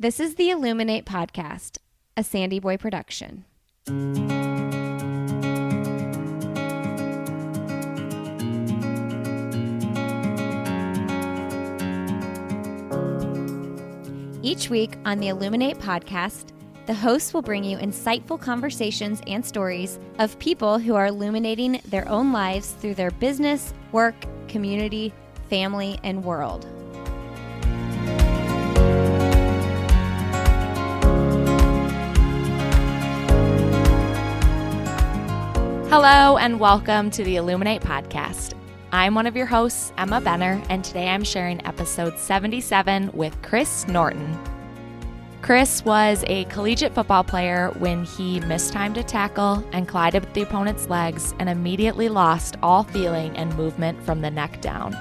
This is the Illuminate podcast, a Sandy Boy production. Each week on the Illuminate podcast, the hosts will bring you insightful conversations and stories of people who are illuminating their own lives through their business, work, community, family, and world. Hello and welcome to the Illuminate podcast. I'm one of your hosts, Emma Benner, and today I'm sharing episode 77 with Chris Norton. Chris was a collegiate football player when he mistimed a tackle and collided with the opponent's legs and immediately lost all feeling and movement from the neck down.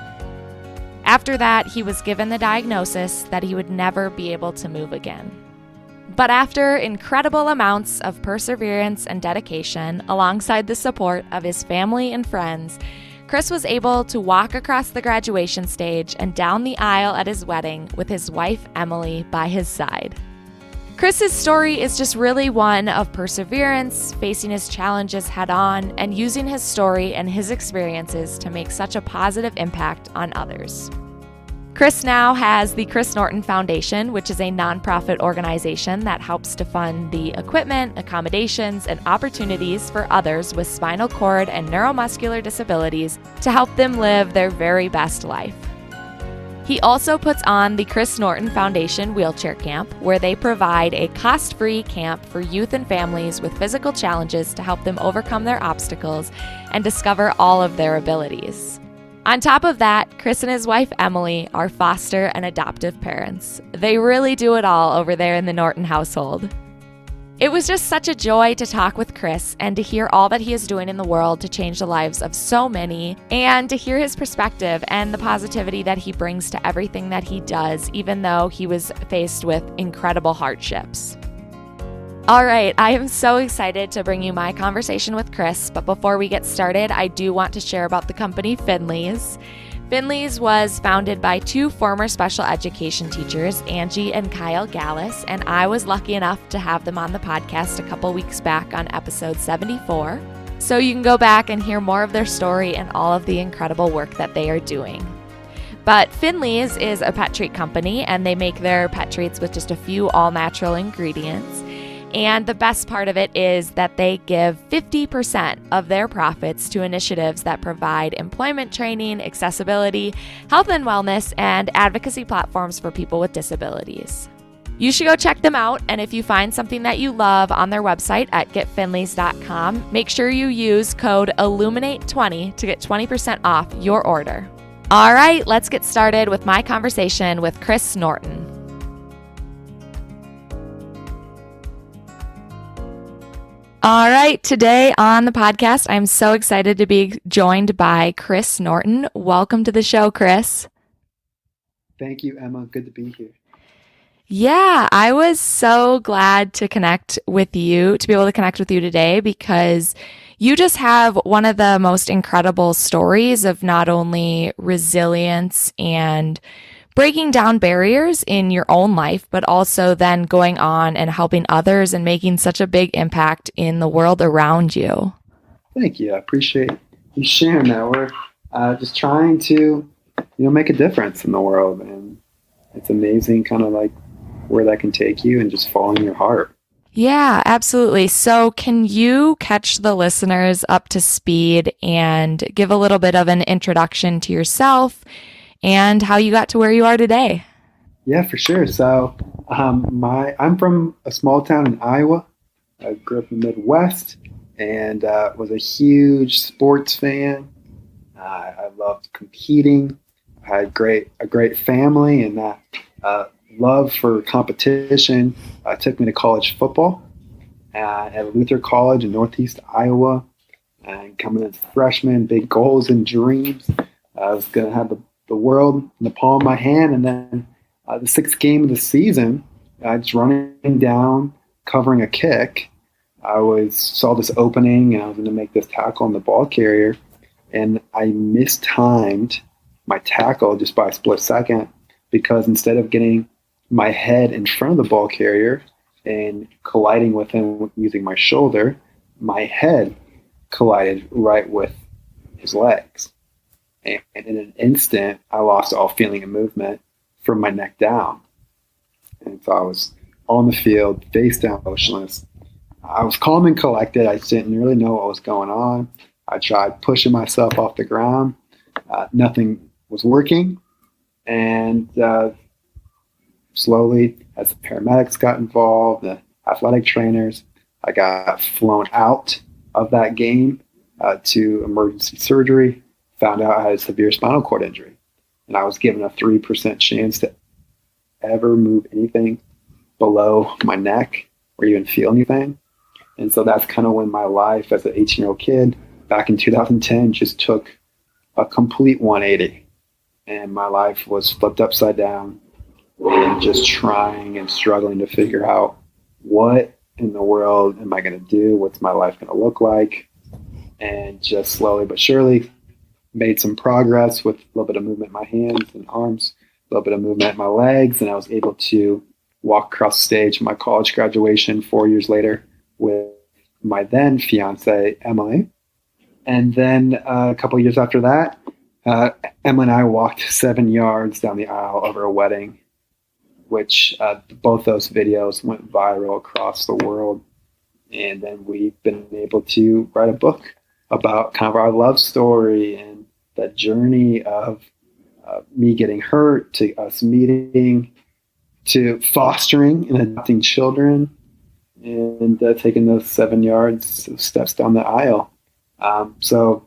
After that, he was given the diagnosis that he would never be able to move again. But after incredible amounts of perseverance and dedication, alongside the support of his family and friends, Chris was able to walk across the graduation stage and down the aisle at his wedding with his wife, Emily, by his side. Chris's story is just really one of perseverance, facing his challenges head on, and using his story and his experiences to make such a positive impact on others. Chris now has the Chris Norton Foundation, which is a nonprofit organization that helps to fund the equipment, accommodations, and opportunities for others with spinal cord and neuromuscular disabilities to help them live their very best life. He also puts on the Chris Norton Foundation Wheelchair Camp, where they provide a cost-free camp for youth and families with physical challenges to help them overcome their obstacles and discover all of their abilities. On top of that, Chris and his wife Emily are foster and adoptive parents. They really do it all over there in the Norton household. It was just such a joy to talk with Chris and to hear all that he is doing in the world to change the lives of so many, and to hear his perspective and the positivity that he brings to everything that he does, even though he was faced with incredible hardships. All right, I am so excited to bring you my conversation with Chris, but before we get started, I do want to share about the company Finley's. Finley's was founded by two former special education teachers, Angie and Kyle Gallus, and I was lucky enough to have them on the podcast a couple weeks back on episode 74. So you can go back and hear more of their story and all of the incredible work that they are doing. But Finley's is a pet treat company, and they make their pet treats with just a few all-natural ingredients. And the best part of it is that they give 50% of their profits to initiatives that provide employment training, accessibility, health and wellness, and advocacy platforms for people with disabilities. You should go check them out, and if you find something that you love on their website at getfinleys.com, make sure you use code Illuminate20 to get 20% off your order. All right, let's get started with my conversation with Chris Norton. All right, today on the podcast, I'm so excited to be joined by Chris Norton. Welcome to the show, Chris. Thank you, Emma. Good to be here. Yeah, I was so glad to be able to connect with you today, because you just have one of the most incredible stories of not only resilience and breaking down barriers in your own life, but also then going on and helping others and making such a big impact in the world around you. Thank you. I appreciate you sharing that. We're just trying to, make a difference in the world, and it's amazing kind of like where that can take you and just following your heart. Yeah, absolutely. So can you catch the listeners up to speed and give a little bit of an introduction to yourself and how you got to where you are today? Yeah, for sure. So I'm from a small town in Iowa. I grew up in the Midwest and was a huge sports fan. I loved competing. I had a great family, and that love for competition took me to college football at Luther College in Northeast Iowa. And coming as a freshman, big goals and dreams. I was going to have the world in the palm of my hand, and then the sixth game of the season, just running down, covering a kick, saw this opening, and I was going to make this tackle on the ball carrier, and I mistimed my tackle just by a split second, because instead of getting my head in front of the ball carrier and colliding with him using my shoulder, my head collided right with his legs. And in an instant, I lost all feeling of movement from my neck down. And so I was on the field, face down, motionless. I was calm and collected. I didn't really know what was going on. I tried pushing myself off the ground. Nothing was working. And slowly, as the paramedics got involved, the athletic trainers, I got flown out of that game to emergency surgery, found out I had a severe spinal cord injury. And I was given a 3% chance to ever move anything below my neck or even feel anything. And so that's kind of when my life as an 18-year-old kid back in 2010 just took a complete 180. And my life was flipped upside down and just trying and struggling to figure out what in the world am I going to do? What's my life going to look like? And just slowly but surely made some progress with a little bit of movement in my hands and arms, a little bit of movement in my legs, and I was able to walk across the stage at my college graduation 4 years later with my then fiance, Emily. And then a couple of years after that, Emily and I walked 7 yards down the aisle over a wedding, which both those videos went viral across the world. And then we've been able to write a book about kind of our love story and that journey of me getting hurt to us meeting to fostering and adopting children and taking those 7 yards of steps down the aisle. So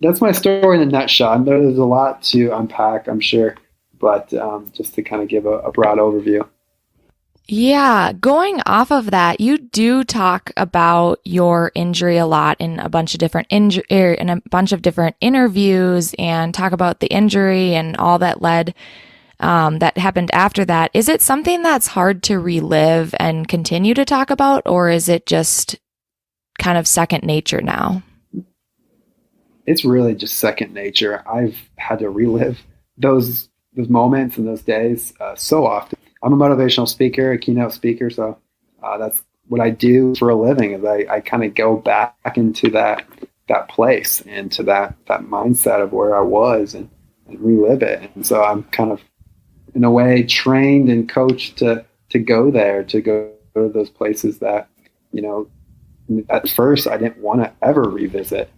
that's my story in a nutshell. There's a lot to unpack, I'm sure, but just to kind of give a broad overview. Yeah, going off of that, you do talk about your injury a lot in a bunch of different interviews, and talk about the injury and all that that happened after that. Is it something that's hard to relive and continue to talk about, or is it just kind of second nature now? It's really just second nature. I've had to relive those moments and those days so often. I'm a motivational speaker, a keynote speaker, so that's what I do for a living. Is I kind of go back into that place and to that mindset of where I was and relive it. And so I'm kind of, in a way, trained and coached to go there, to go to those places that, at first I didn't want to ever revisit.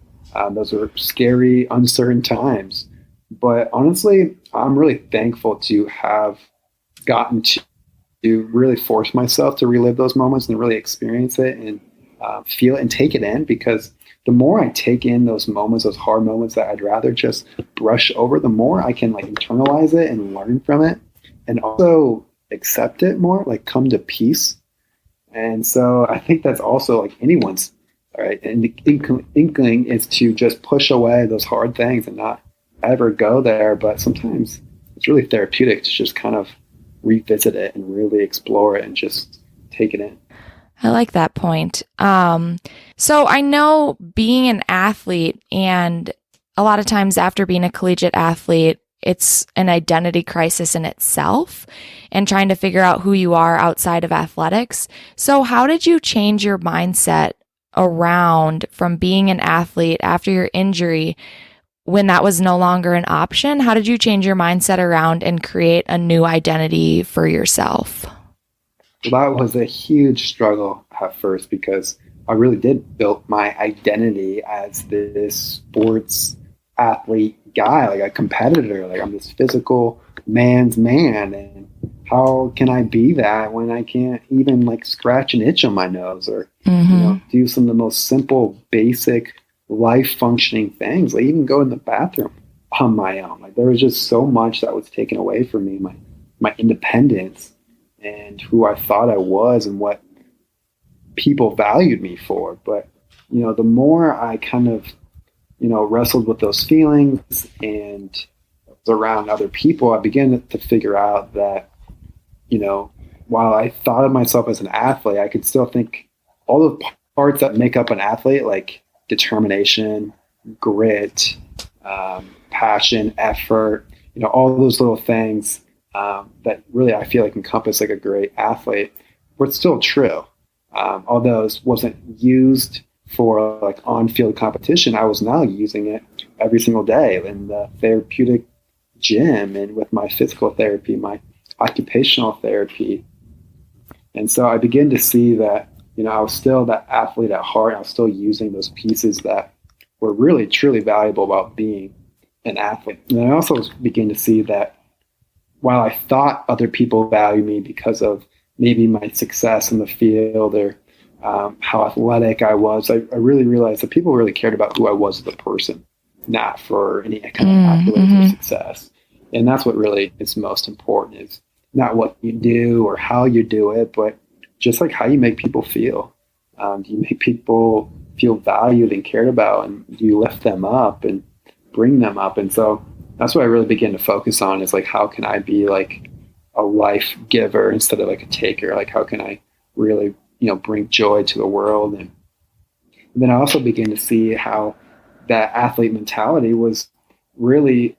Those were scary, uncertain times. But honestly, I'm really thankful to have gotten to really force myself to relive those moments and really experience it and feel it and take it in, because the more I take in those moments, those hard moments that I'd rather just brush over, the more I can internalize it and learn from it and also accept it more, come to peace. And so I think that's also anyone's, all right, and the inkling is to just push away those hard things and not ever go there. But sometimes it's really therapeutic to just kind of revisit it and really explore it and just take it in. I like that point. So I know being an athlete, and a lot of times after being a collegiate athlete, it's an identity crisis in itself and trying to figure out who you are outside of athletics. So how did you change your mindset around from being an athlete after your injury when that was no longer an option? How did you change your mindset around and create a new identity for yourself? Well, that was a huge struggle at first, because I really did build my identity as this sports athlete guy, a competitor. I'm this physical man's man. And how can I be that when I can't even scratch an itch on my nose or do some of the most simple, basic life functioning things, even go in the bathroom on my own. There was just so much that was taken away from me, my independence and who I thought I was and what people valued me for. But the more I kind of wrestled with those feelings and was around other people, I began to figure out that while I thought of myself as an athlete, I could still think all the parts that make up an athlete, like determination, grit, passion, effort, all those little things, that really I feel like encompass like a great athlete were still true. Although it wasn't used for like on-field competition, I was now using it every single day in the therapeutic gym and with my physical therapy, my occupational therapy. And so I began to see that, I was still that athlete at heart. I was still using those pieces that were really, truly valuable about being an athlete. And I also began to see that while I thought other people value me because of maybe my success in the field or how athletic I was, I really realized that people really cared about who I was as a person, not for any kind of accolades or success. And that's what really is most important, is not what you do or how you do it, but just like how you make people feel. Do you make people feel valued and cared about, and do you lift them up and bring them up? And so that's what I really began to focus on, is like, how can I be like a life giver instead of like a taker? Like, how can I really, bring joy to the world? And then I also began to see how that athlete mentality was really,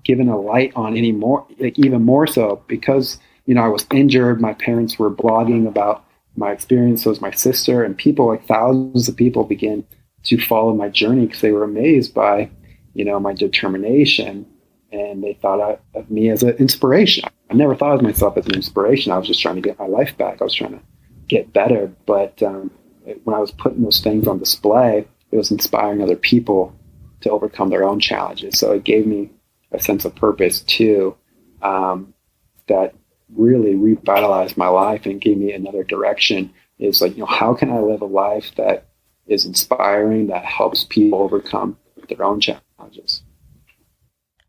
given a light on even more so, because, I was injured. My parents were blogging about my experience. So was my sister, and people, like thousands of people, began to follow my journey because they were amazed by, my determination, and they thought of me as an inspiration. I never thought of myself as an inspiration. I was just trying to get my life back. I was trying to get better. But when I was putting those things on display, it was inspiring other people to overcome their own challenges. So it gave me a sense of purpose too, that really revitalized my life and gave me another direction. Is like, how can I live a life that is inspiring, that helps people overcome their own challenges?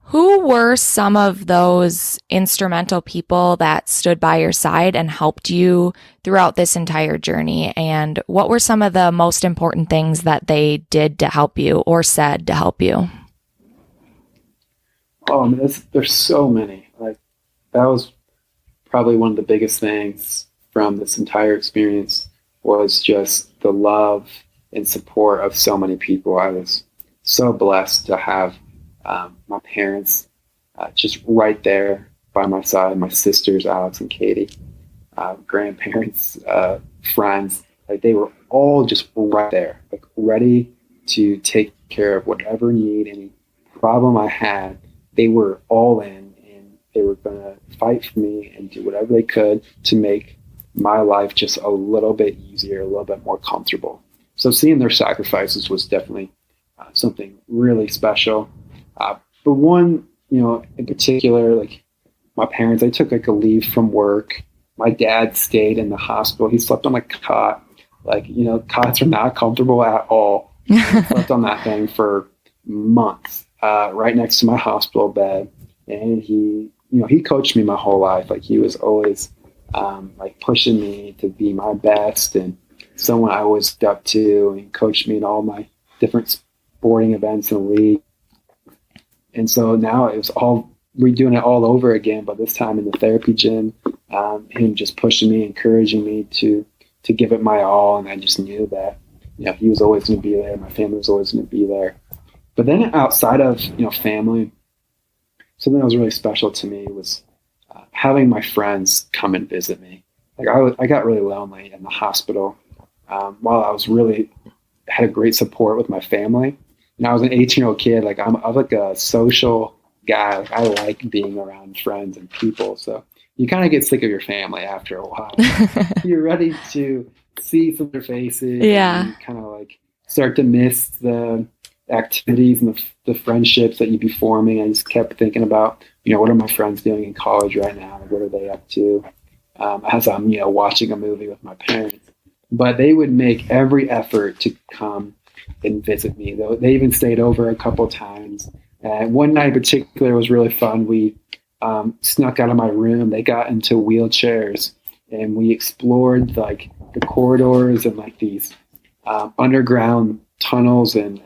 Who were some of those instrumental people that stood by your side and helped you throughout this entire journey? And what were some of the most important things that they did to help you or said to help you? Oh, there's so many. Like, that was probably one of the biggest things from this entire experience, was just the love and support of so many people. I was so blessed to have my parents just right there by my side, my sisters, Alex and Katie, grandparents, friends, like they were all just right there, like ready to take care of whatever need, any problem I had. They were all in, and they were going to fight for me and do whatever they could to make my life just a little bit easier, a little bit more comfortable. So seeing their sacrifices was definitely something really special. But one, in particular, like my parents, I took like a leave from work. My dad stayed in the hospital. He slept on a cot. Like, cots are not comfortable at all. He slept on that thing for months, right next to my hospital bed. And he coached me my whole life. Like, he was always like pushing me to be my best, and someone I always looked up to, and coached me in all my different sporting events and leagues. And so now it was we're doing it all over again, but this time in the therapy gym, him just pushing me, encouraging me to give it my all. And I just knew that, he was always going to be there. My family was always going to be there. But then outside of, family, something that was really special to me was having my friends come and visit me. Like, I got really lonely in the hospital while I was really had a great support with my family. And I was an 18-year-old kid. Like, I'm like a social guy. Like, I like being around friends and people. So you kind of get sick of your family after a while. You're ready to see some of their faces. Yeah. And you kind of like start to miss the activities and the friendships that you'd be forming. I just kept thinking about, what are my friends doing in college right now? What are they up to? As I'm, watching a movie with my parents. But they would make every effort to come and visit me. They even stayed over a couple times. And one night in particular was really fun. We snuck out of my room. They got into wheelchairs, and we explored like the corridors and like these underground tunnels and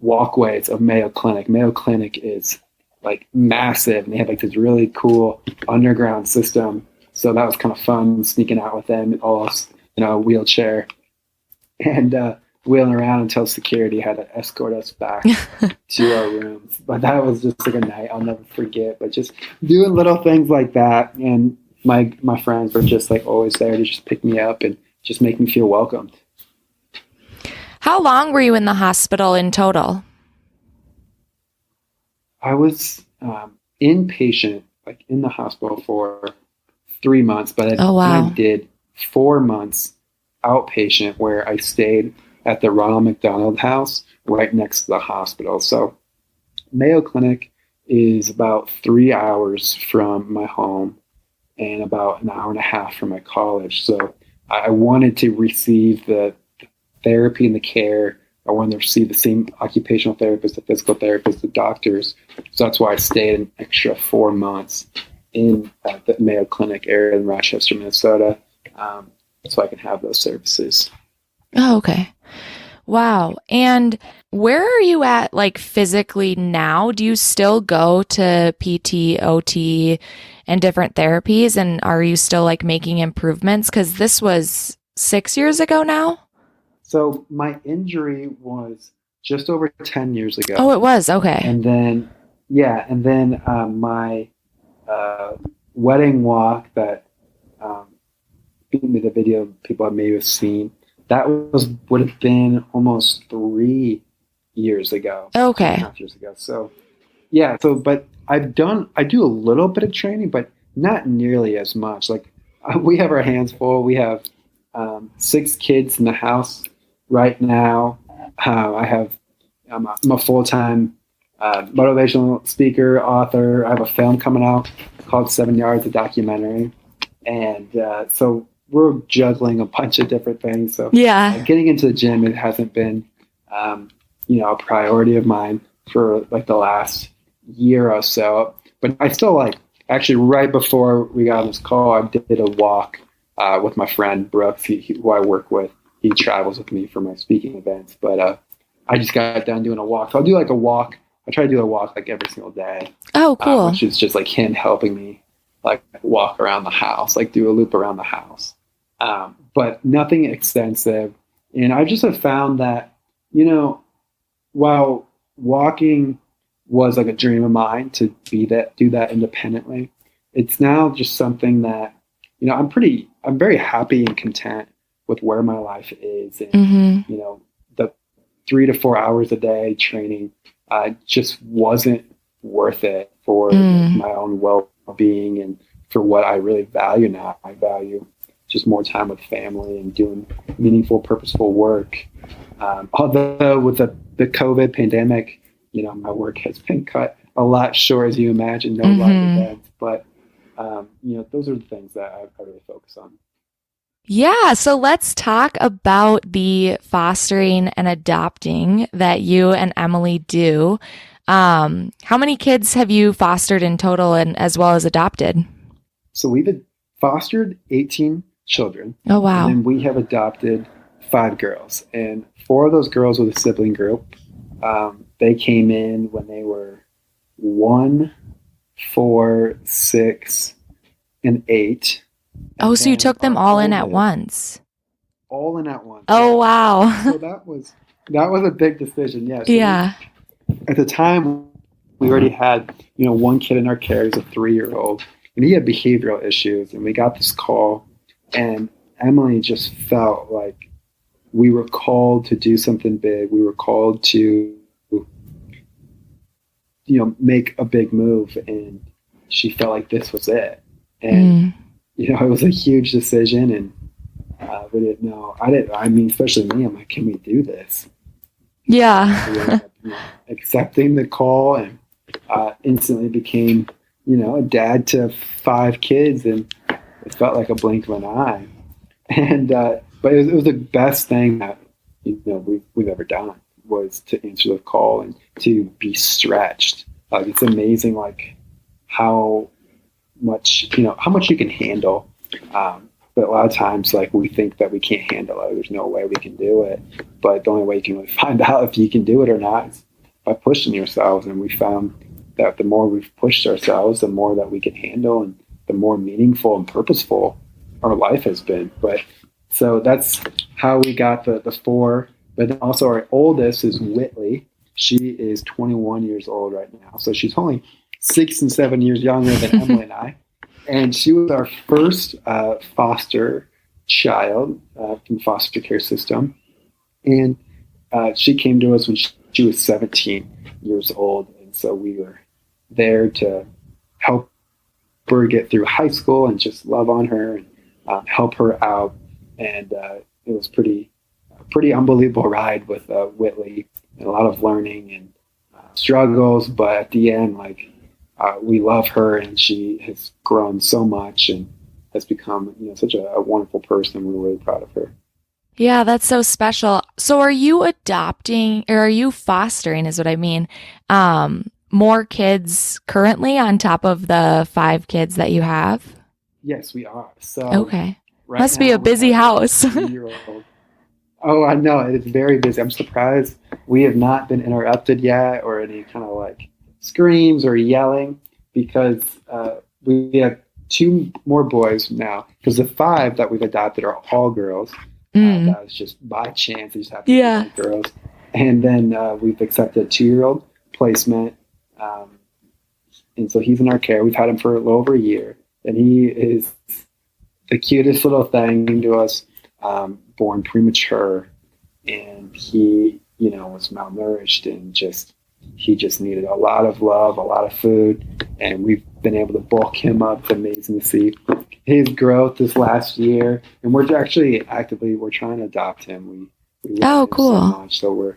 walkways of Mayo Clinic. Mayo Clinic is like massive, and they have like this really cool underground system. So that was kind of fun, sneaking out with them, all in a wheelchair. And wheeling around until security had to escort us back to our rooms. But that was just like a night I'll never forget. But just doing little things like that, and my friends were just like always there to just pick me up and just make me feel welcomed. How long were you in the hospital in total? I was inpatient, like in the hospital for 3 months, but I did 4 months outpatient where I stayed at the Ronald McDonald House right next to the hospital. So Mayo Clinic is about 3 hours from my home and about an hour and a half from my college. So I wanted to receive the therapy and the care. I wanted to receive the same occupational therapists, the physical therapists, the doctors. So that's why I stayed an extra 4 months in the Mayo Clinic area in Rochester, Minnesota, so I can have those services. Oh, okay. Wow. And where are you at, like, physically now? Do you still go to PT, OT, and different therapies? And are you still, like, making improvements? Because this was 6 years ago now? So my injury was just over 10 years ago. Oh, it was? Okay. And then, my wedding walk that the video people may have seen, that would have been almost 3 years ago. Okay. 2.5 years ago. So, yeah. So, but I do a little bit of training, but not nearly as much. Like we have our hands full. We have 6 kids in the house right now. I'm a full-time motivational speaker, author. I have a film coming out called 7 Yards, a documentary. And so we're juggling a bunch of different things. So getting into the gym, it hasn't been, a priority of mine for like the last year or so. But I still actually right before we got on this call, I did a walk with my friend Brooks, who I work with. He travels with me for my speaking events. But I just got done doing a walk. So I'll do like a walk. I try to do a walk like every single day. Oh, cool. Which is just like him helping me like walk around the house, like do a loop around the house. But nothing extensive. And I just have found that, while walking was like a dream of mine to do that independently, it's now just something that, I'm very happy and content with where my life is. And, the 3 to 4 hours a day training just wasn't worth it for my own well-being and for what I really value now. I value just more time with family and doing meaningful, purposeful work. Although with the COVID pandemic, my work has been cut a lot short, as you imagine, no live events. But, those are the things that I really focus on. Yeah, so let's talk about the fostering and adopting that you and Emily do. How many kids have you fostered in total and as well as adopted? So we've fostered 18 children. Oh, wow. And then we have adopted 5 girls. And 4 of those girls were the sibling group. They came in when they were 1, 4, 6, and 8. Oh, so you took them all in at once? All in at once. Oh, wow. So that was a big decision, yes. Yeah. At the time, we already had, one kid in our care. He was a 3-year-old, and he had behavioral issues. And we got this call, and Emily just felt like we were called to do something big. We were called to, make a big move, and she felt like this was it. And it was a huge decision, and we didn't know. Especially me, I'm like, can we do this? Yeah. So we ended up, accepting the call, and instantly became, a dad to 5 kids, and it felt like a blink of an eye. And but it was the best thing that we've ever done, was to answer the call and to be stretched. It's amazing, how much you can handle. But a lot of times, we think that we can't handle it. There's no way we can do it. But the only way you can really find out if you can do it or not is by pushing yourselves. And we found that the more we've pushed ourselves, the more that we can handle, and the more meaningful and purposeful our life has been. But so that's how we got the 4 But then also our oldest is Whitley. She is 21 years old right now. So she's only 6 and 7 years younger than Emily and I. And she was our first foster child from the foster care system. And she came to us when she was 17 years old. And so we were there to help her get through high school and just love on her and help her out. And it was pretty unbelievable ride with Whitley, and a lot of learning and struggles. But at the end, we love her, and she has grown so much and has become, such a wonderful person. We're really proud of her. Yeah, that's so special. So are you adopting, or are you fostering, is what I mean, more kids currently on top of the 5 kids that you have? Yes, we are. So okay. Right, must be a busy house. Oh, I know. It's very busy. I'm surprised we have not been interrupted yet, or any kind of screams or yelling, because we have 2 more boys now, because the 5 that we've adopted are all girls. That was just by chance. They just happened to be girls. And then we've accepted a 2-year-old placement. And so he's in our care. We've had him for a little over a year. And he is the cutest little thing to us, born premature. And he, was malnourished, and he just needed a lot of love, a lot of food. And we've been able to bulk him up. It's amazing to see his growth this last year. And we're actually we're trying to adopt him. We love him cool. so much. So we're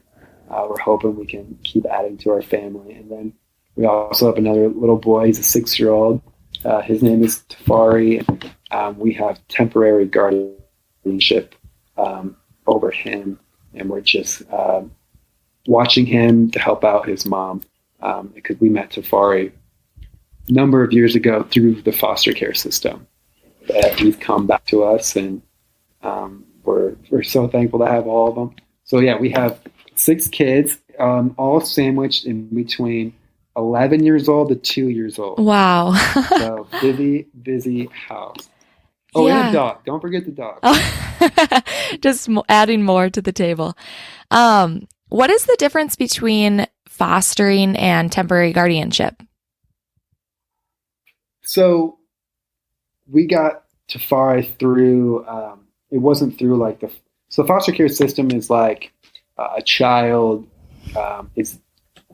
hoping we can keep adding to our family. And then we also have another little boy. He's a 6-year-old. His name is Tafari. We have temporary guardianship over him, and we're just watching him to help out his mom, because we met Tafari a number of years ago through the foster care system. He's come back to us, and we're so thankful to have all of them. So yeah, we have 6 kids, all sandwiched in between 11 years old to 2 years old. Wow. So busy house. Oh, and a dog. Don't forget the dog. Oh. Just adding more to the table. What is the difference between fostering and temporary guardianship? So we got Tafari through, it wasn't through so the foster care system is a child is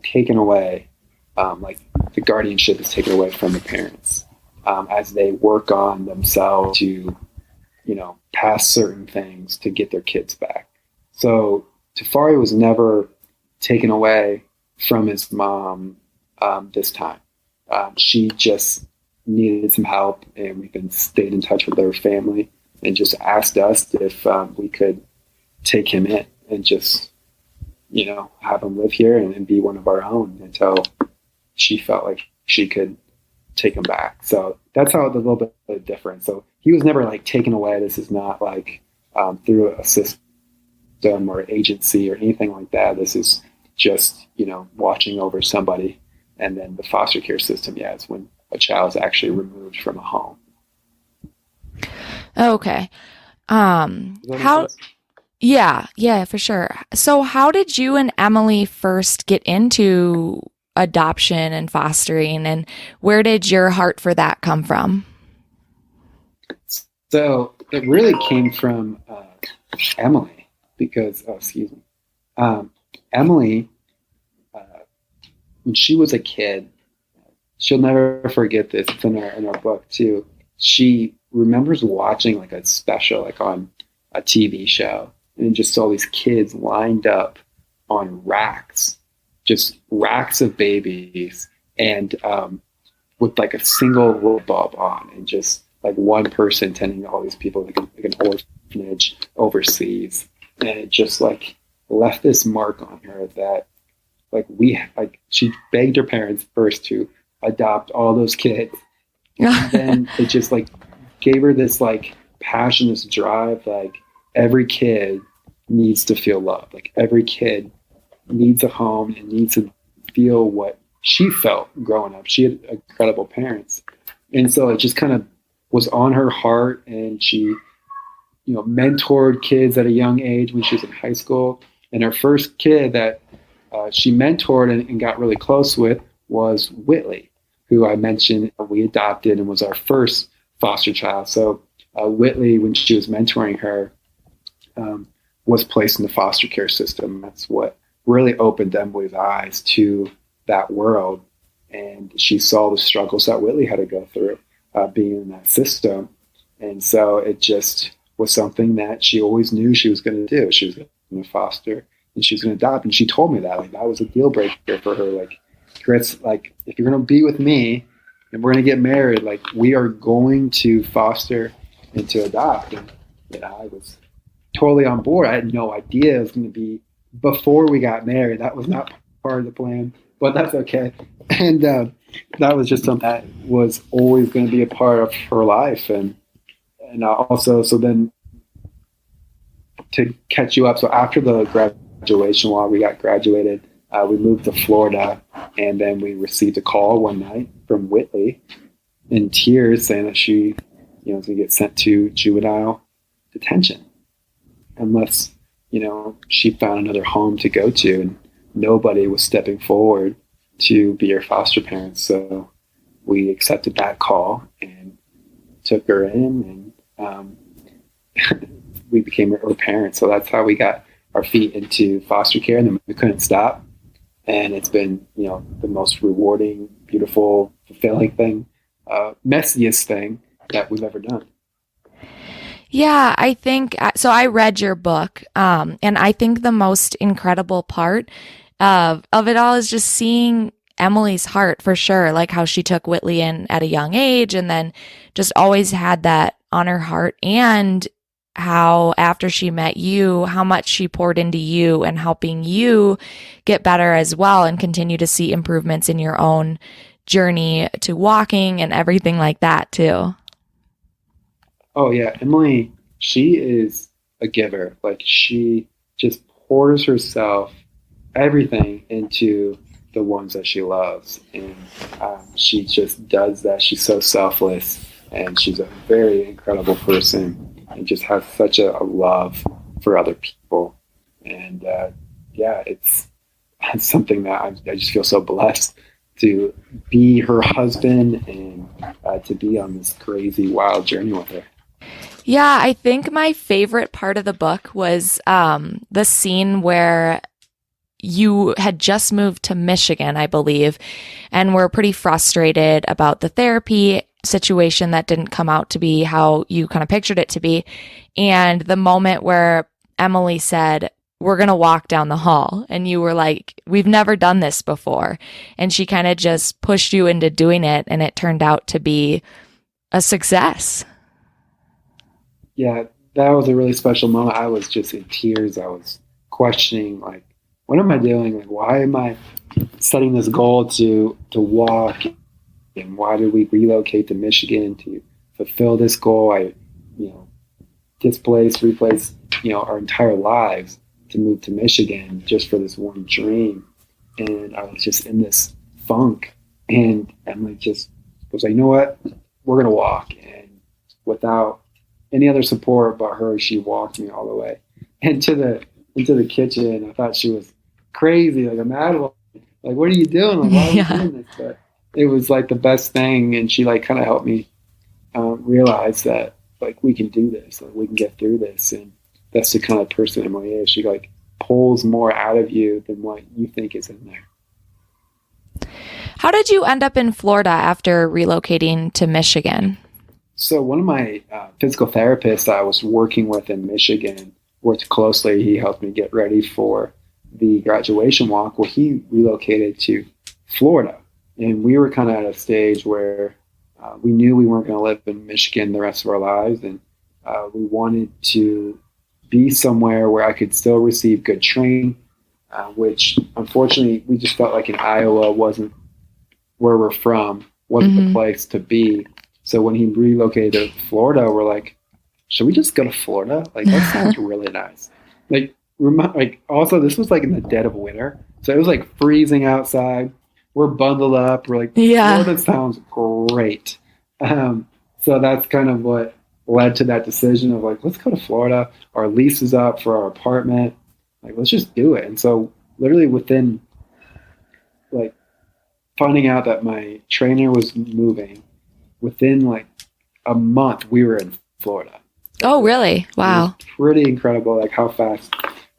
taken away, the guardianship is taken away from the parents as they work on themselves to, pass certain things to get their kids back. So Tafari was never taken away from his mom this time. She just needed some help, and we've stayed in touch with her family and just asked us if we could take him in and just, have him live here and be one of our own until she felt like she could take him back. So that's how it's a little bit different. So he was never taken away. This is not through a system or agency or anything like that. This is just, watching over somebody. And then the foster care system, is when a child is actually removed from a home. Okay. Yeah, for sure. So how did you and Emily first get into adoption and fostering, and where did your heart for that come from? So it really came from Emily, because, Emily, when she was a kid, she'll never forget this. It's in our book too. She remembers watching a special, on a TV show, and just saw these kids lined up on racks, just racks of babies, and with a single light bulb on, and just one person tending to all these people, like an orphanage overseas. And it just left this mark on her that she begged her parents first to adopt all those kids. And then it just gave her this passion, this drive, every kid needs to feel loved. Every kid needs a home and needs to feel what she felt growing up. She had incredible parents. And so it just kind of was on her heart, and she, mentored kids at a young age when she was in high school. And her first kid that she mentored and got really close with was Whitley, who I mentioned we adopted and was our first foster child. So Whitley, when she was mentoring her, was placed in the foster care system. That's what really opened Emily's eyes to that world. And she saw the struggles that Whitley had to go through being in that system. And so it just was something that she always knew she was going to do. She was going to foster and she was going to adopt. And she told me that, like, that was a deal breaker for her. Like, Chris, like, if you're going to be with me and we're going to get married, like, we are going to foster and to adopt. And I was totally on board. I had no idea it was going to be before we got married. That was not part of the plan, but that's okay. And that was just something that was always going to be a part of her life. And also, so then to catch you up, so after the graduation, while we got graduated, we moved to Florida, and then we received a call one night from Whitley in tears saying that she, was going to get sent to juvenile detention unless, she found another home to go to, and nobody was stepping forward to be her foster parents. So we accepted that call and took her in, and we became her parents. So that's how we got our feet into foster care, and then we couldn't stop. And it's been, the most rewarding, beautiful, fulfilling thing, messiest thing that we've ever done. Yeah, I think so. I read your book, and I think the most incredible part of it all is just seeing Emily's heart, for sure, like how she took Whitley in at a young age and then just always had that on her heart, and how after she met you, how much she poured into you and helping you get better as well and continue to see improvements in your own journey to walking and everything like that too. Oh yeah, Emily, she is a giver. Like, she just pours herself, everything into the ones that she loves. And she just does that. She's so selfless, and she's a very incredible person and just has such a love for other people. And it's something that I just feel so blessed to be her husband and to be on this crazy, wild journey with her. Yeah, I think my favorite part of the book was the scene where you had just moved to Michigan, I believe, and were pretty frustrated about the therapy situation that didn't come out to be how you kind of pictured it to be. And the moment where Emily said, "We're going to walk down the hall," and you were like, "We've never done this before." And she kind of just pushed you into doing it, and it turned out to be a success. Yeah, that was a really special moment. I was just in tears. I was questioning, like, what am I doing? Like, why am I setting this goal to walk? And why did we relocate to Michigan to fulfill this goal? I, replace, our entire lives to move to Michigan just for this one dream. And I was just in this funk. And Emily just was like, you know what? We're going to walk. And without any other support but her, she walked me all the way into the kitchen. I thought she was crazy, like a mad woman. Like, what are you doing? Like, why are you doing this? But it was like the best thing, and she like kind of helped me realize that, like, we can do this, like, we can get through this. And that's the kind of person Emily is. She like pulls more out of you than what you think is in there. How did you end up in Florida after relocating to Michigan? So one of my physical therapists I was working with in Michigan, worked closely. He helped me get ready for the graduation walk. Well, he relocated to Florida, and we were kind of at a stage where we knew we weren't going to live in Michigan the rest of our lives, and we wanted to be somewhere where I could still receive good training, which unfortunately we just felt like in Iowa wasn't where we're from, wasn't the place to be. So when he relocated to Florida, we're like, should we just go to Florida? Like, that sounds really nice. Also, this was like in the dead of winter. So it was like freezing outside. We're bundled up. We're like, Florida sounds great. So that's kind of what led to that decision of like, let's go to Florida. Our lease is up for our apartment. Like, let's just do it. And so literally within like finding out that my trainer was moving, within like a month, we were in Florida. Oh, really? Wow. It was pretty incredible, like how fast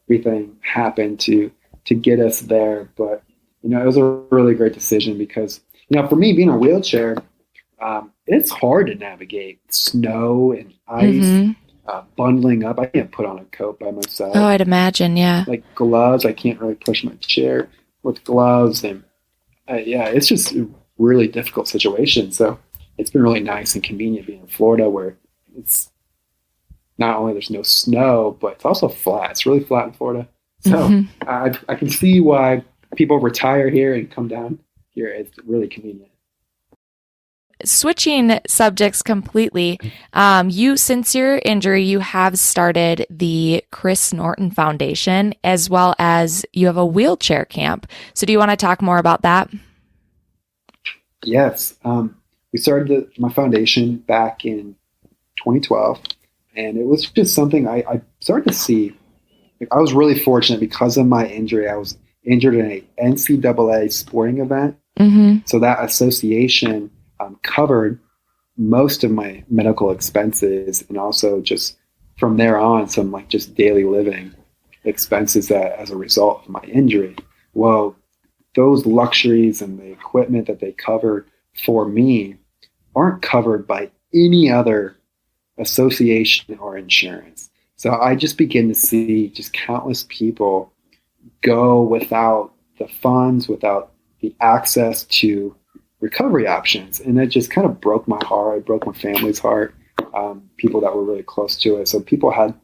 everything happened to get us there. But, it was a really great decision because, for me being in a wheelchair, it's hard to navigate snow and ice, bundling up. I can't put on a coat by myself. Oh, I'd imagine, yeah. Like gloves, I can't really push my chair with gloves. And it's just a really difficult situation. So it's been really nice and convenient being in Florida where it's not only there's no snow, but it's also flat. It's really flat in Florida. So I can see why people retire here and come down here. It's really convenient. Switching subjects completely, since your injury, you have started the Chris Norton Foundation, as well as you have a wheelchair camp. So do you want to talk more about that? Yes. We started my foundation back in 2012, and it was just something I started to see. I was really fortunate because of my injury. I was injured in an NCAA sporting event. So that association covered most of my medical expenses, and also just from there on some like just daily living expenses that as a result of my injury. Well, those luxuries and the equipment that they covered for me aren't covered by any other association or insurance. So I just begin to see just countless people go without the funds, without the access to recovery options. And that just kind of broke my heart. It broke my family's heart, people that were really close to it. So people had,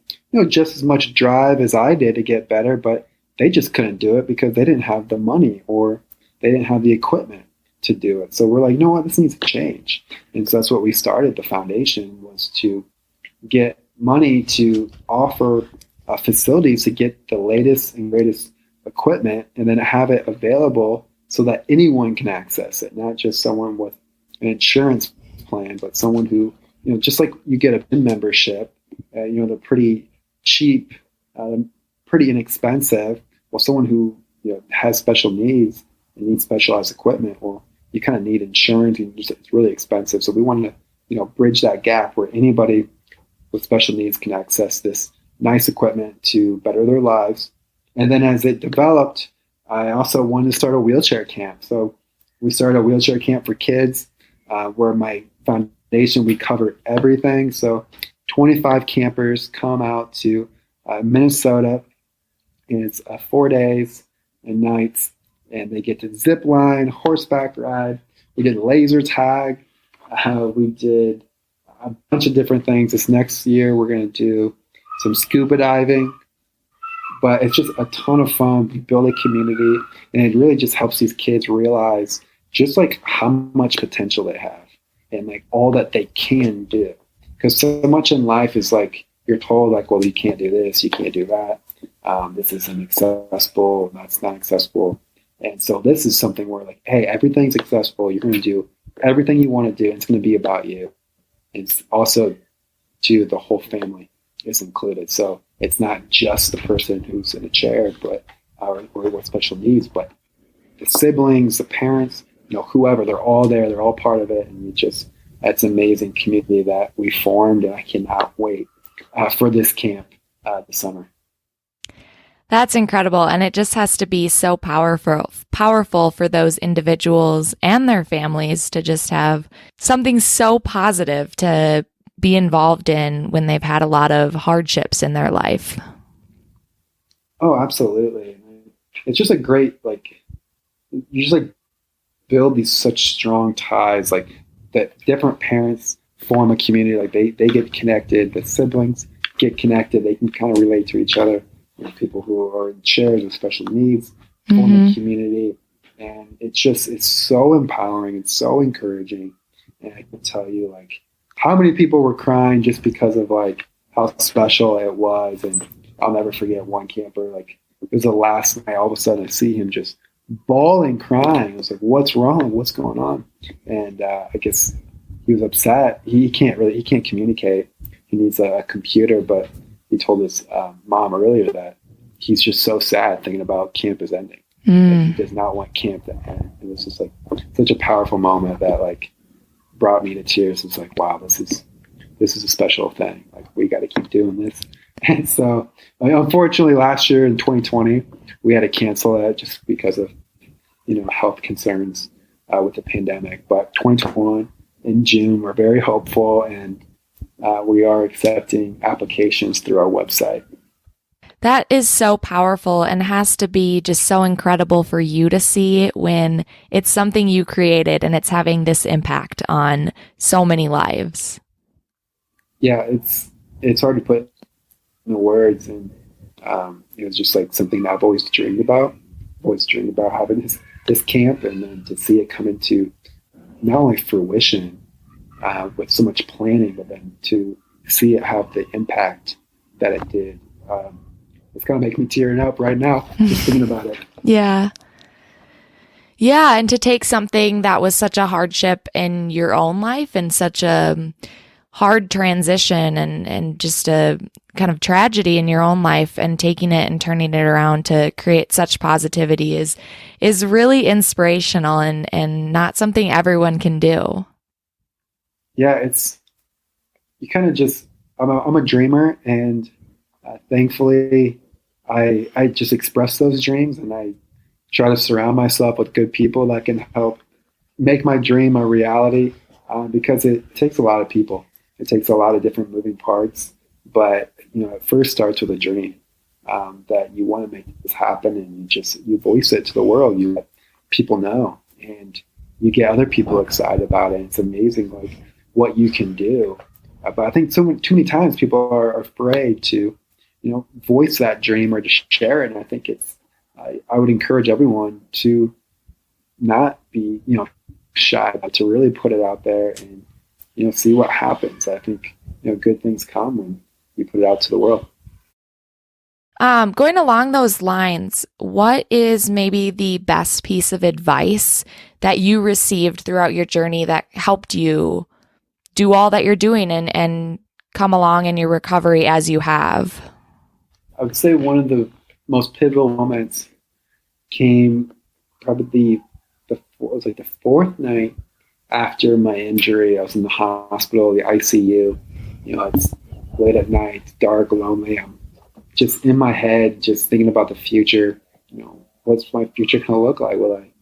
just as much drive as I did to get better, but they just couldn't do it because they didn't have the money or they didn't have the equipment to do it. So we're like, this needs to change. And so that's what we started. The foundation was to get money to offer facilities to get the latest and greatest equipment and then have it available so that anyone can access it, not just someone with an insurance plan, but someone who, just like you get a gym membership, they're pretty cheap, pretty inexpensive. Well, someone who has special needs and needs specialized equipment, well, you kind of need insurance, and it's really expensive. So we wanted to, bridge that gap where anybody with special needs can access this nice equipment to better their lives. And then as it developed, I also wanted to start a wheelchair camp. So we started a wheelchair camp for kids, where my foundation, we cover everything. So 25 campers come out to Minnesota, and it's 4 days and nights, and they get to zip line, horseback ride. We did laser tag. We did a bunch of different things. This next year, we're going to do some scuba diving. But it's just a ton of fun. We build a community, and it really just helps these kids realize just like how much potential they have and like all that they can do. Because so much in life is like you're told like, well, you can't do this, you can't do that. This isn't accessible, that's not accessible. And so this is something where like, hey, everything's accessible. You're going to do everything you want to do. And it's going to be about you. It's also to the whole family is included. So it's not just the person who's in a chair, but or with special needs, but the siblings, the parents, whoever, they're all there. They're all part of it. And that's an amazing community that we formed. And I cannot wait for this camp this summer. That's incredible. And it just has to be so powerful for those individuals and their families to just have something so positive to be involved in when they've had a lot of hardships in their life. Oh, absolutely. It's just a great, you just build these such strong ties, that different parents form a community, they get connected, the siblings get connected, they can kind of relate to each other. People who are in chairs with special needs form a community, and it's so empowering and so encouraging. And I can tell you, how many people were crying just because of how special it was. And I'll never forget one camper, it was the last night, all of a sudden I see him just bawling, crying. I was like, what's wrong? What's going on? And I guess he was upset. He can't communicate. He needs a computer, but he told his mom earlier that he's just so sad thinking about camp is ending. He does not want camp to end. It was just like such a powerful moment that like brought me to tears. It's like, wow, this is a special thing. Like, we got to keep doing this. And so, unfortunately, last year in 2020, we had to cancel it just because of, health concerns with the pandemic. But 2021 in June, we're very hopeful, and we are accepting applications through our website. That is so powerful and has to be just so incredible for you to see when it's something you created and it's having this impact on so many lives. Yeah, it's hard to put in the words, and it's just like something that I've always dreamed about. Having this camp, and then to see it come into not only fruition with so much planning, but then to see it have the impact that it did. It's kind of making me tearing up right now just thinking about it. Yeah. Yeah, and to take something that was such a hardship in your own life and such a hard transition and just a kind of tragedy in your own life and taking it and turning it around to create such positivity is really inspirational and not something everyone can do. Yeah, you kind of just, I'm a dreamer, and thankfully I just express those dreams, and I try to surround myself with good people that can help make my dream a reality, because it takes a lot of people. It takes a lot of different moving parts, but it first starts with a dream that you want to make this happen, and you voice it to the world. You let people know, and you get other people excited about it. It's amazing, like what you can do. But I think too many times people are afraid to, voice that dream or to share it. And I think I would encourage everyone to not be, shy, but to really put it out there and, see what happens. I think, good things come when you put it out to the world. Going along those lines, what is maybe the best piece of advice that you received throughout your journey that helped you do all that you're doing and come along in your recovery as you have? I would say one of the most pivotal moments came probably the fourth night after my injury. I was in the hospital, the ICU. It's late at night, it's dark, lonely. I'm just in my head, just thinking about the future. What's my future going to look like? Will I,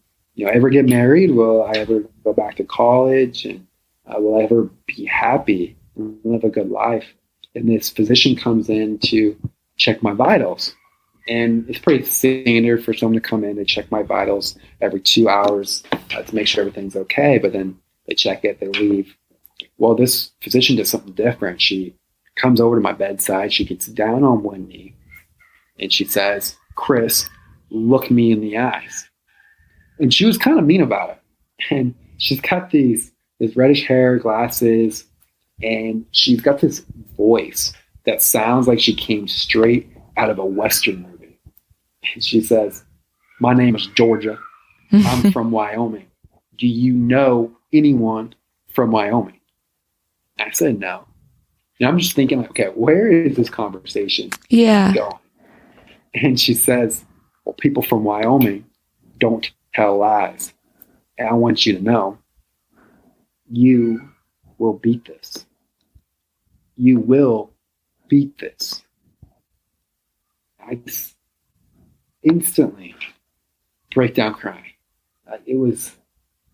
ever get married? Will I ever go back to college? And will I ever be happy and live a good life? And this physician comes in to check my vitals. And it's pretty standard for someone to come in and check my vitals every 2 hours to make sure everything's okay. But then they check it, they leave. Well, this physician does something different. She comes over to my bedside. She gets down on one knee and she says, "Chris, look me in the eyes." And she was kind of mean about it. And she's got this reddish hair, glasses, and she's got this voice that sounds like she came straight out of a Western movie. And she says, "My name is Georgia. I'm from Wyoming. Do you know anyone from Wyoming?" I said, "No." And I'm just thinking, okay, where is this conversation going? And she says, "Well, people from Wyoming don't tell lies. And I want you to know, you will beat this. You will beat this." I just instantly break down crying. It was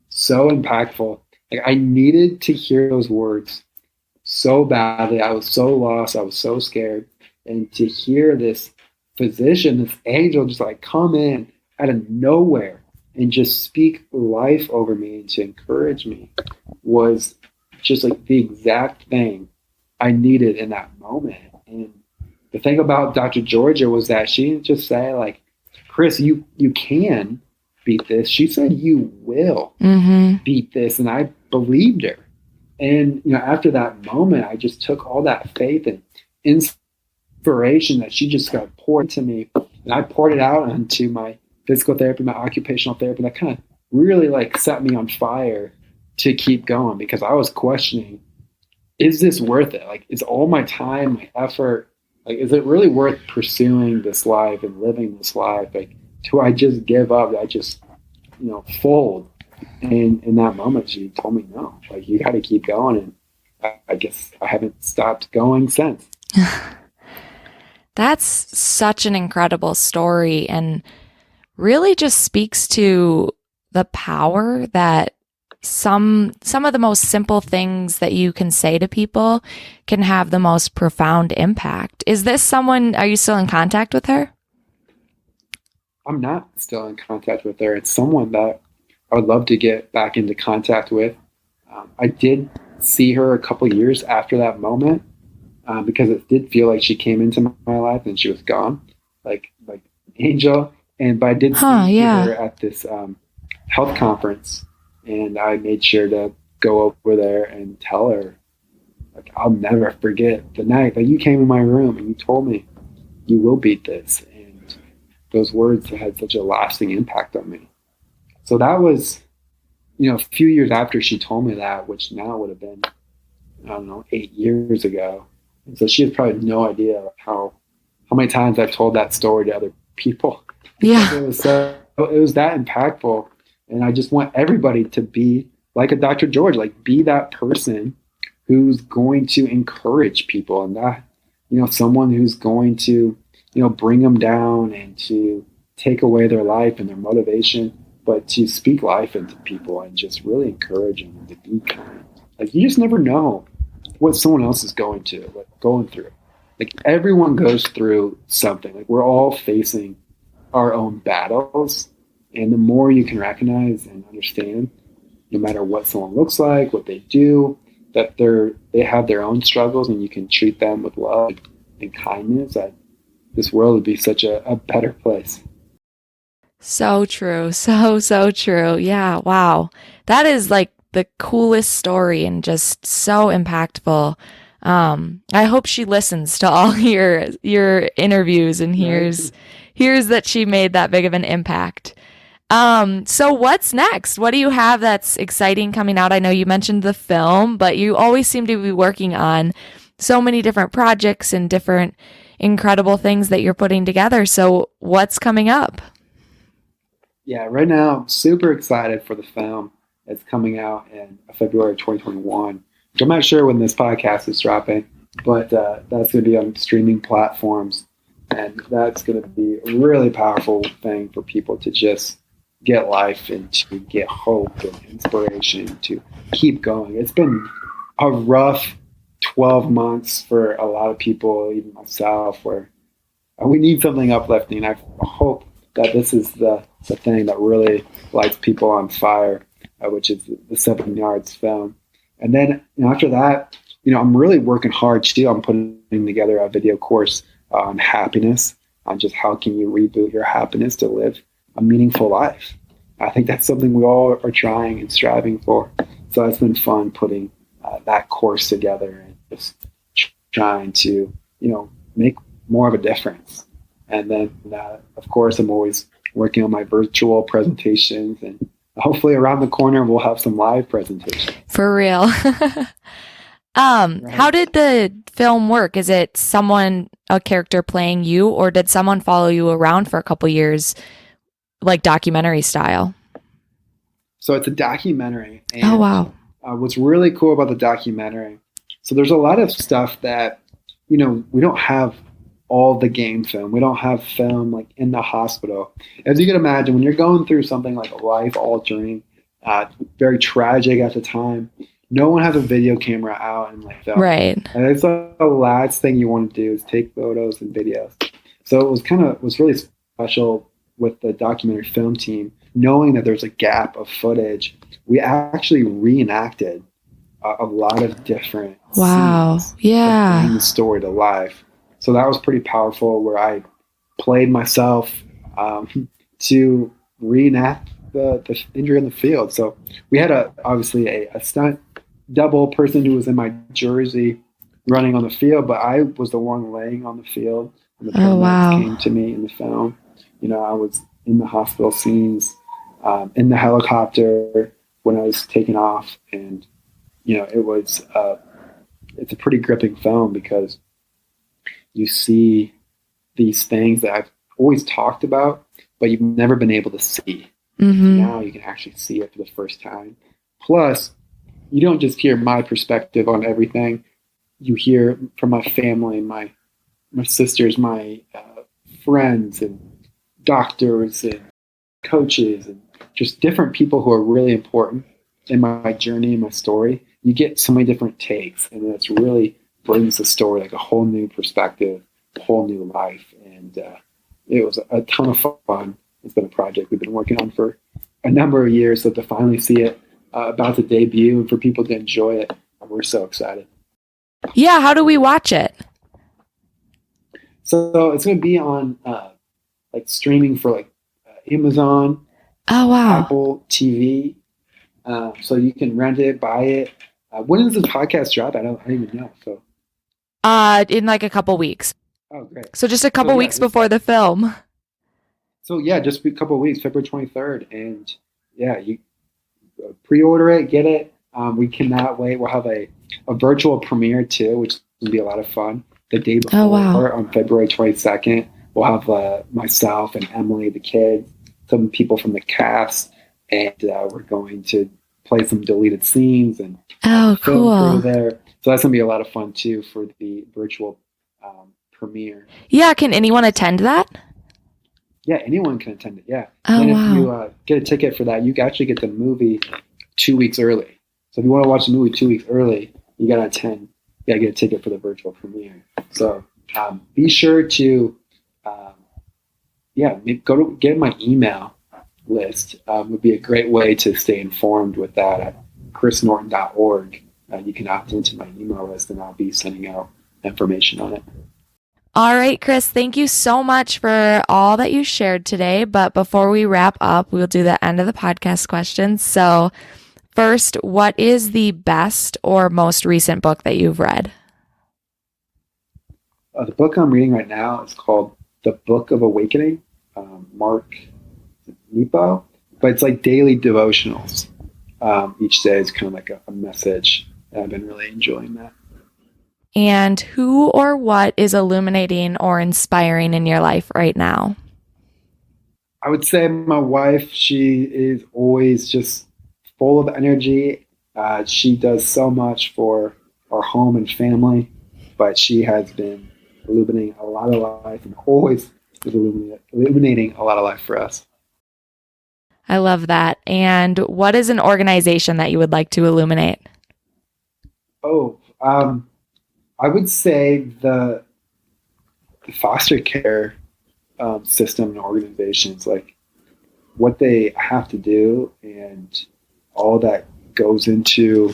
so impactful. Like, I needed to hear those words so badly. I was so lost. I was so scared. And to hear this physician, this angel, just like come in out of nowhere and just speak life over me and to encourage me was just like the exact thing I needed in that moment. And the thing about Dr. Georgia was that she didn't just say, like, "Chris, you can beat this." She said, "You will beat this." And I believed her. And, after that moment, I just took all that faith and inspiration that she just got poured to me. And I poured it out onto my physical therapy, my occupational therapy. That kind of really set me on fire to keep going, because I was questioning, is this worth it? Like, is all my time, my effort, Like, is it really worth pursuing this life and living this life? Like, do I just give up? Do I just, fold? And in that moment, she told me, no, like, you got to keep going. And I guess I haven't stopped going since. That's such an incredible story and really just speaks to the power that some of the most simple things that you can say to people can have the most profound impact. Is this someone, are you still in contact with her? I'm not still in contact with her. It's someone that I would love to get back into contact with. I did see her a couple years after that moment because it did feel like she came into my life and she was gone, like Angel. But I did see her at this health conference, and I made sure to go over there and tell her, like, I'll never forget the night that you came in my room and you told me you will beat this. And those words had such a lasting impact on me. So that was, a few years after she told me that, which now would have been, 8 years ago. And so she has probably no idea how many times I've told that story to other people. Yeah. It was that impactful. And I just want everybody to be like a Dr. George, like be that person who's going to encourage people and that, someone who's going to, bring them down and to take away their life and their motivation, but to speak life into people and just really encourage them to be kind. Like, you just never know what someone else is going through. Like, everyone goes through something. Like, we're all facing our own battles. And the more you can recognize and understand, no matter what someone looks like, what they do, that they have their own struggles, and you can treat them with love and kindness, that this world would be such a better place. So true. So true. Yeah. Wow. That is like the coolest story and just so impactful. I hope she listens to all your interviews and hears that she made that big of an impact. So what's next? What do you have that's exciting coming out? I know you mentioned the film, but you always seem to be working on so many different projects and different incredible things that you're putting together. So what's coming up? Yeah, right now I'm super excited for the film. It's coming out in February 2021. I'm not sure when this podcast is dropping, but that's going to be on streaming platforms. And that's going to be a really powerful thing for people to just get life and to get hope and inspiration to keep going. It's been a rough 12 months for a lot of people, even myself, where we need something uplifting. I hope that this is the thing that really lights people on fire, which is the 7 Yards film. And then after that, I'm really working hard still. I'm putting together a video course on happiness, on just how can you reboot your happiness to live a meaningful life. I think that's something we all are trying and striving for. So it's been fun putting that course together and just trying to, make more of a difference. And then, of course, I'm always working on my virtual presentations, and hopefully around the corner we'll have some live presentations. For real. Right. How did the film work? Is it a character playing you, or did someone follow you around for a couple years, like documentary style? So it's a documentary. And, oh, wow. What's really cool about the documentary, so there's a lot of stuff that, we don't have all the game film. We don't have film like in the hospital. As you can imagine, when you're going through something like life-altering, very tragic at the time, no one has a video camera out and like film. Right. And it's the last thing you want to do is take photos and videos. So it was really special with the documentary film team, knowing that there's a gap of footage. We actually reenacted a lot of different scenes yeah, to bring the story to life. So that was pretty powerful, where I played myself to reenact the injury in the field. So we had obviously a stunt double person who was in my jersey running on the field, but I was the one laying on the field. And the paramedics came to me in the film. I was in the hospital scenes, in the helicopter when I was taking off, and it's a pretty gripping film because you see these things that I've always talked about, but you've never been able to see. Mm-hmm. Now you can actually see it for the first time. Plus, you don't just hear my perspective on everything. You hear from my family, my sisters, my friends, and doctors, and coaches, and just different people who are really important in my journey and my story. You get so many different takes, and that's really brings the story like a whole new perspective, a whole new life. And it was a ton of fun. It's been a project we've been working on for a number of years. So to finally see it about to debut and for people to enjoy it, we're so excited. Yeah, how do we watch it? So it's going to be on like streaming for like Amazon, Oh, wow. Apple TV. So you can rent it, buy it. When does the podcast drop? I don't even know. So in like a couple weeks. Oh, great. So just a couple weeks before the film. So yeah, just a couple of weeks, February 23rd. And yeah, you pre-order it, get it. We cannot wait. We'll have a virtual premiere too, which will be a lot of fun. The day before, on February 22nd, we'll have myself and Emily, the kids, some people from the cast, and we're going to play some deleted scenes and film crew there. So that's going to be a lot of fun too for the virtual premiere. Yeah, can anyone attend that? Yeah, anyone can attend it, yeah. Oh, and if wow. you get a ticket for that, you can actually get the movie 2 weeks early. So if you want to watch the movie 2 weeks early, you got to attend. You got to get a ticket for the virtual premiere. So be sure to, go to get my email list. Would be a great way to stay informed with that at chrisnorton.org. You can opt into my email list, and I'll be sending out information on it. All right, Chris, thank you so much for all that you shared today. But before we wrap up, we'll do the end of the podcast questions. So first, what is the best or most recent book that you've read? The book I'm reading right now is called The Book of Awakening, Mark Tabb, but it's like daily devotionals. Each day is kind of like a message, and I've been really enjoying that. And who or what is illuminating or inspiring in your life right now? I would say my wife. She is always just full of energy. She does so much for our home and family, but she has been illuminating a lot of life and always is illuminating a lot of life for us. I love that. And what is an organization that you would like to illuminate? I would say the foster care system and organizations, like what they have to do and all that goes into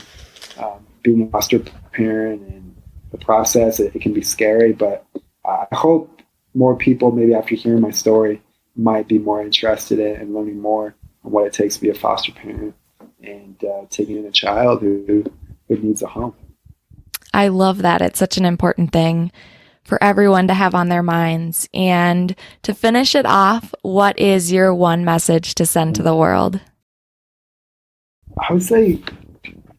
being a foster parent and the process. It can be scary, but I hope more people, maybe after hearing my story, might be more interested in and learning more on what it takes to be a foster parent and taking in a child who needs a home. I love that. It's such an important thing for everyone to have on their minds. And to finish it off, what is your one message to send to the world? I would say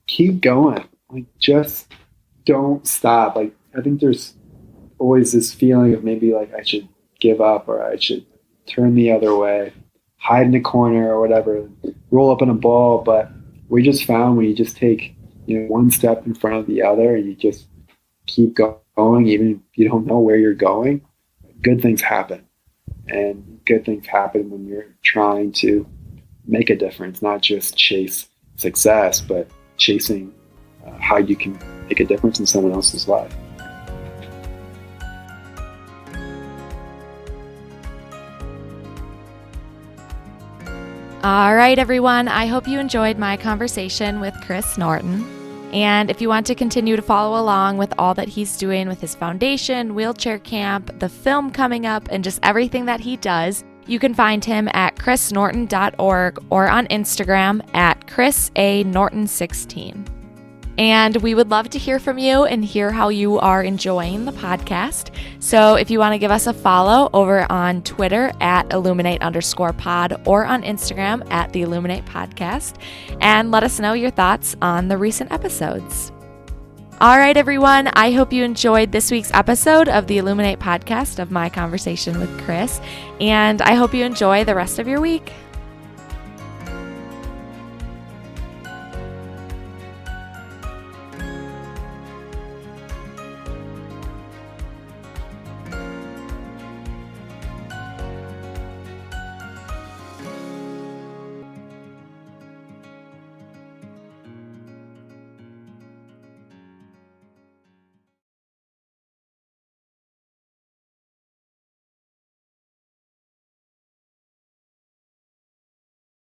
keep going. Like, just don't stop. Like, I think there's always this feeling of maybe like I should give up or I should turn the other way, hide in a corner or whatever, roll up in a ball. But we just found when you just take one step in front of the other, and you just keep going, even if you don't know where you're going, good things happen. And good things happen when you're trying to make a difference, not just chase success, but chasing how you can make a difference in someone else's life. All right, everyone. I hope you enjoyed my conversation with Chris Norton. And if you want to continue to follow along with all that he's doing with his foundation, wheelchair camp, the film coming up, and just everything that he does, you can find him at chrisnorton.org or on Instagram at chrisanorton16. And we would love to hear from you and hear how you are enjoying the podcast. So if you want to give us a follow over on Twitter at Illuminate_pod or on Instagram at the Illuminate Podcast, and let us know your thoughts on the recent episodes. All right, everyone. I hope you enjoyed this week's episode of the Illuminate podcast of my conversation with Chris, and I hope you enjoy the rest of your week.